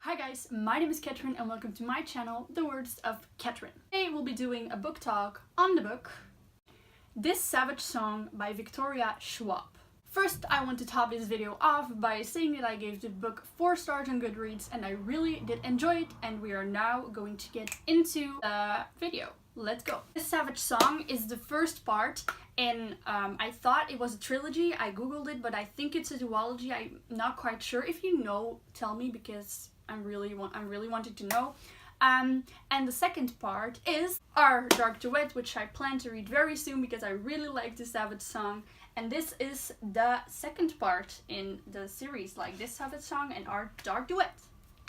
Hi guys, my name is Catherine and welcome to my channel, The Words of Catherine. Today we'll be doing a book talk on the book This Savage Song by Victoria Schwab. First, I want to top this video off by saying that I gave the book 4 stars on Goodreads and I really did enjoy it, and we are now going to get into the video. Let's go. This Savage Song is the first part, and I thought it was a trilogy. I googled it, but I think it's a duology. I'm not quite sure. If you know, tell me, because I'm really wanting to know. And the second part is our Dark Duet, which I plan to read very soon because I really like the Savage Song. And this is the second part in the series, like This Savage Song and our Dark Duet.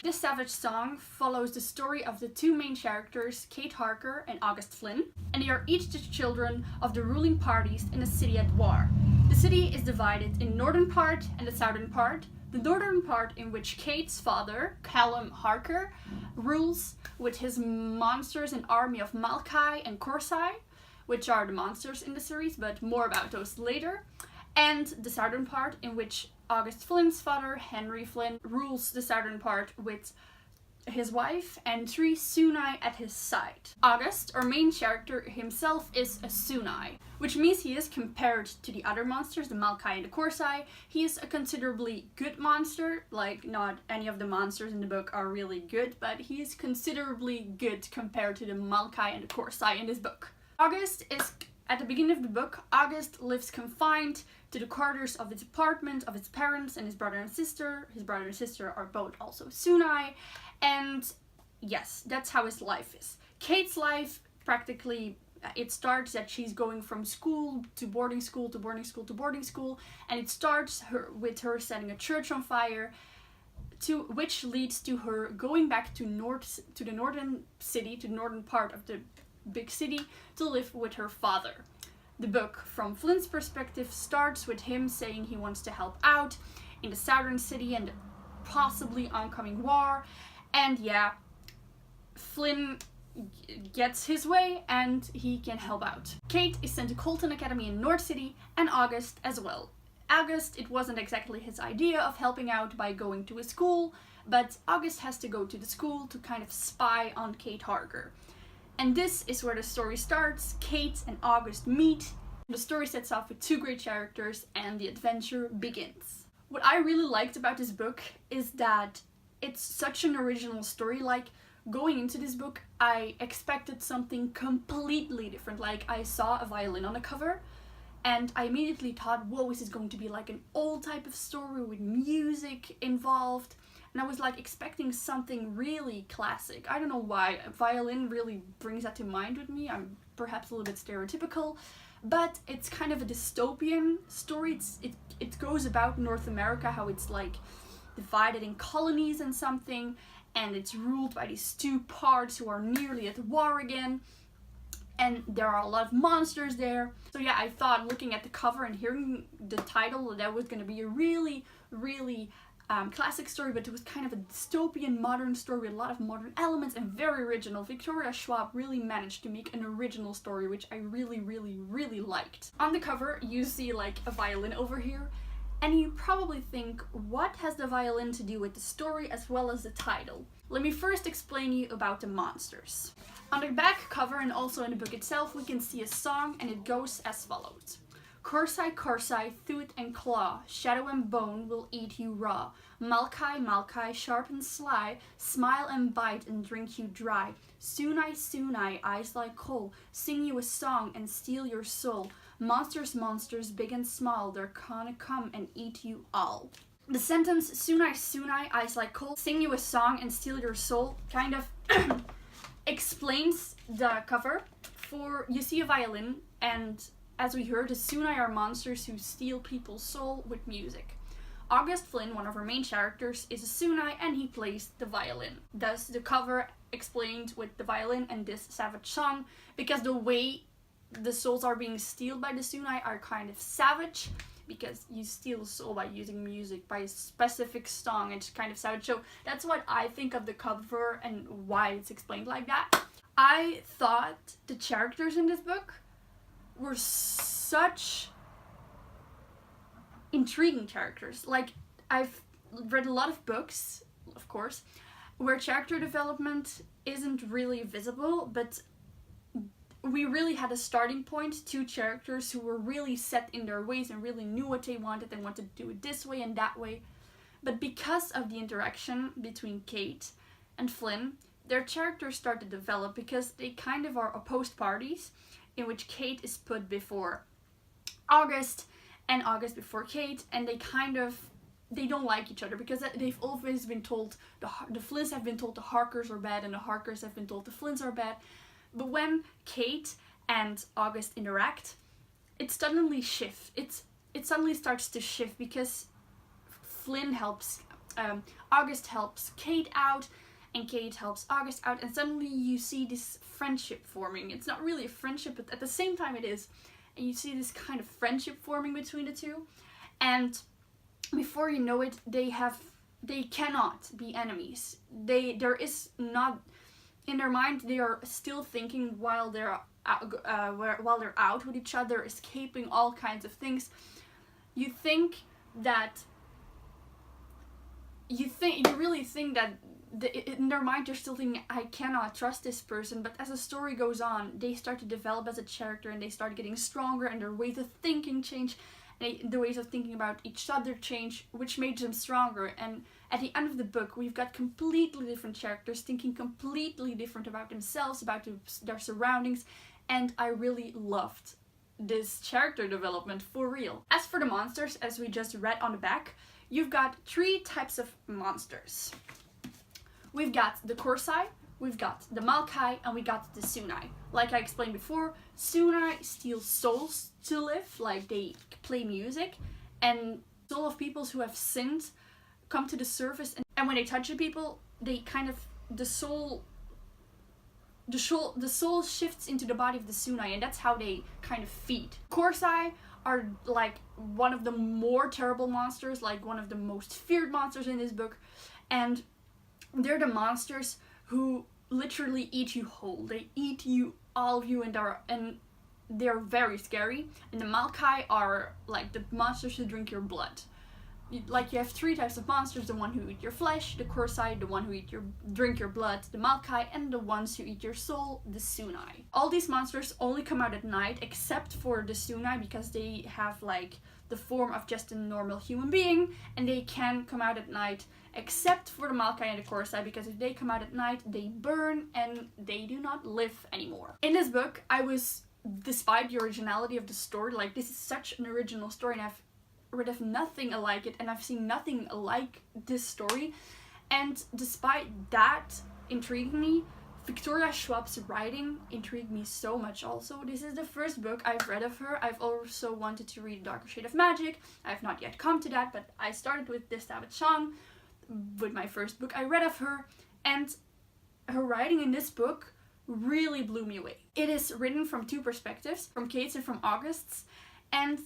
This Savage Song follows the story of the two main characters, Kate Harker and August Flynn, and they are each the children of the ruling parties in a city at war. The city is divided in northern part and the southern part. The northern part in which Kate's father, Callum Harker, rules with his monsters an army of Malkai and Corsai, which are the monsters in the series, but more about those later. And the southern part in which August Flynn's father, Henry Flynn, rules the southern part with his wife and 3 Sunai at his side. August, our main character himself, is a Sunai, which means he is, compared to the other monsters, the Malkai and the Corsai, he is a considerably good monster. Like, not any of the monsters in the book are really good, but he is considerably good compared to the Malkai and the Corsai in this book. August is, at the beginning of the book, August lives confined to the quarters of his apartment of his parents and his brother and sister. His brother and sister are both also Sunai, and yes, that's how his life is. Kate's life, practically, it starts that she's going from school to boarding school to boarding school to boarding school, and it starts with her setting a church on fire, which leads to her going back to the northern city, to the northern part of the big city, to live with her father. The book, from Flynn's perspective, starts with him saying he wants to help out in the southern city and the possibly oncoming war. And yeah, Flynn gets his way and he can help out. Kate is sent to Colton Academy in North City, and August as well. August, it wasn't exactly his idea of helping out by going to a school, but August has to go to the school to kind of spy on Kate Harker. And this is where the story starts. Kate and August meet. The story sets off with 2 great characters and the adventure begins. What I really liked about this book is that it's such an original story. Like, going into this book, I expected something completely different. Like, I saw a violin on the cover and I immediately thought, whoa, is this going to be like an old type of story with music involved? And I was like expecting something really classic. I don't know why. A violin really brings that to mind with me. I'm perhaps a little bit stereotypical, but it's kind of a dystopian story. It goes about North America, how it's like divided in colonies and something, and it's ruled by these 2 parts who are nearly at war again. And there are a lot of monsters there. So yeah, I thought, looking at the cover and hearing the title, that was going to be a really, really classic story, but it was kind of a dystopian modern story with a lot of modern elements and very original. Victoria Schwab really managed to make an original story, which I really, really, really liked. On the cover, you see like a violin over here, and you probably think, what has the violin to do with the story as well as the title? Let me first explain you about the monsters. On the back cover and also in the book itself, we can see a song, and it goes as follows. Corsai, Corsai, tooth and claw, shadow and bone will eat you raw. Malkai, Malkai, sharp and sly, smile and bite and drink you dry. Sunai, Sunai, eyes like coal, sing you a song and steal your soul. Monsters, monsters, big and small, they're gonna come and eat you all. The sentence, Sunai, Sunai, eyes like coal, sing you a song and steal your soul, kind of explains the cover. You see a violin, and as we heard, the Sunai are monsters who steal people's soul with music. August Flynn, one of our main characters, is a Sunai and he plays the violin. Thus, the cover explained with the violin and this savage song, because the way the souls are being stolen by the Sunai are kind of savage, because you steal a soul by using music, by a specific song. It's kind of savage. So that's what I think of the cover and why it's explained like that. I thought the characters in this book were such intriguing characters. Like, I've read a lot of books, of course, where character development isn't really visible, but we really had a starting point, two characters who were really set in their ways and really knew what they wanted and wanted to do it this way and that way. But because of the interaction between Kate and Flynn, their characters start to develop because they kind of are opposed parties, in which Kate is put before August and August before Kate, and they don't like each other because they've always been told, the Flynns have been told the Harkers are bad and the Harkers have been told the Flynns are bad. But when Kate and August interact, it suddenly shifts. It suddenly starts to shift because Flynn helps, August helps Kate out, and Kate helps August out, and suddenly you see this friendship forming. It's not really a friendship, but at the same time it is. And you see this kind of friendship forming between the two, and before you know it, they cannot be enemies. There is not, in their mind, they are still thinking while they're out with each other, escaping all kinds of things. You really think that in their mind they're still thinking, I cannot trust this person, but as the story goes on, they start to develop as a character and they start getting stronger, and their ways of thinking change, and the ways of thinking about each other change, which made them stronger. And at the end of the book, we've got completely different characters thinking completely different about themselves, about their surroundings, and I really loved this character development for real. As for the monsters, as we just read on the back, you've got 3 types of monsters. We've got the Korsai, we've got the Malkai, and we got the Sunai. Like I explained before, Sunai steal souls to live, like they play music, and soul of people who have sinned come to the surface, and when they touch the people, they kind of, the soul shifts into the body of the Sunai, and that's how they kind of feed. Korsai are like one of the more terrible monsters, like one of the most feared monsters in this book, and they're the monsters who literally eat you whole. They eat you, all of you, and they're very scary. And the Malkai are like the monsters who drink your blood. Like you have 3 types of monsters: the one who eat your flesh, the Korsai, the one who drink your blood, the Malkai, and the ones who eat your soul, the Sunai. All these monsters only come out at night, except for the Sunai, because they have like the form of just a normal human being, and they can come out at night, except for the Malkai and the Korsai, because if they come out at night, they burn and they do not live anymore. In this book, despite the originality of the story, like this is such an original story, and I've read of nothing alike it, and I've seen nothing like this story, and despite that intriguing me, Victoria Schwab's writing intrigued me so much also. This is the first book I've read of her. I've also wanted to read Darker Shade of Magic. I've not yet come to that, but I started with This Savage Song, with my first book I read of her, and her writing in this book really blew me away. It is written from 2 perspectives, from Kate's and from August's, and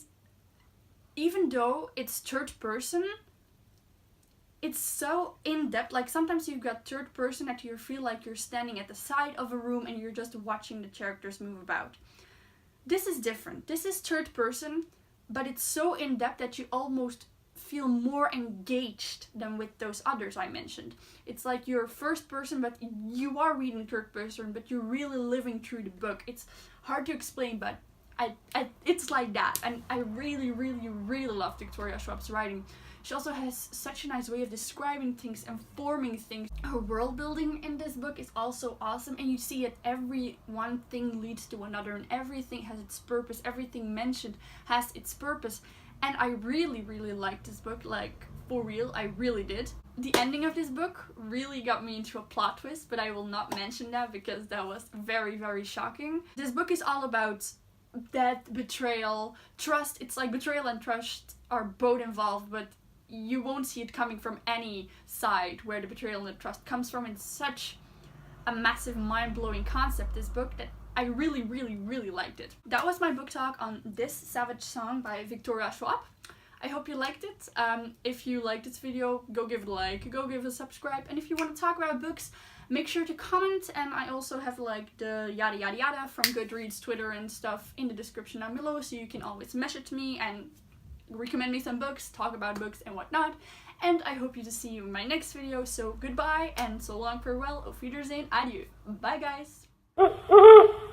even though it's third person, it's so in-depth. Like sometimes you've got third person that you feel like you're standing at the side of a room and you're just watching the characters move about. This is different. This is third person, but it's so in-depth that you almost feel more engaged than with those others I mentioned. It's like you're first person, but you are reading third person, but you're really living through the book. It's hard to explain, but it's like that, and I really, really, really love Victoria Schwab's writing. She also has such a nice way of describing things and forming things. Her world building in this book is also awesome, and you see it, every one thing leads to another, and everything has its purpose, everything mentioned has its purpose, and I really, really liked this book, like for real, I really did. The ending of this book really got me into a plot twist, but I will not mention that because that was very, very shocking. This book is all about death, betrayal, trust. It's like betrayal and trust are both involved, but you won't see it coming from any side where the betrayal and the trust comes from. It's such a massive, mind-blowing concept, this book, that I really, really, really liked it. That was my book talk on This Savage Song by Victoria Schwab. I hope you liked it. If you liked this video, go give it a like, go give it a subscribe, and if you want to talk about books, make sure to comment, and I also have like the yada yada yada from Goodreads, Twitter and stuff in the description down below, so you can always message me and recommend me some books, talk about books and whatnot. and I hope to see you in my next video. So goodbye and so long, farewell, auf Wiedersehen, adieu. Bye guys!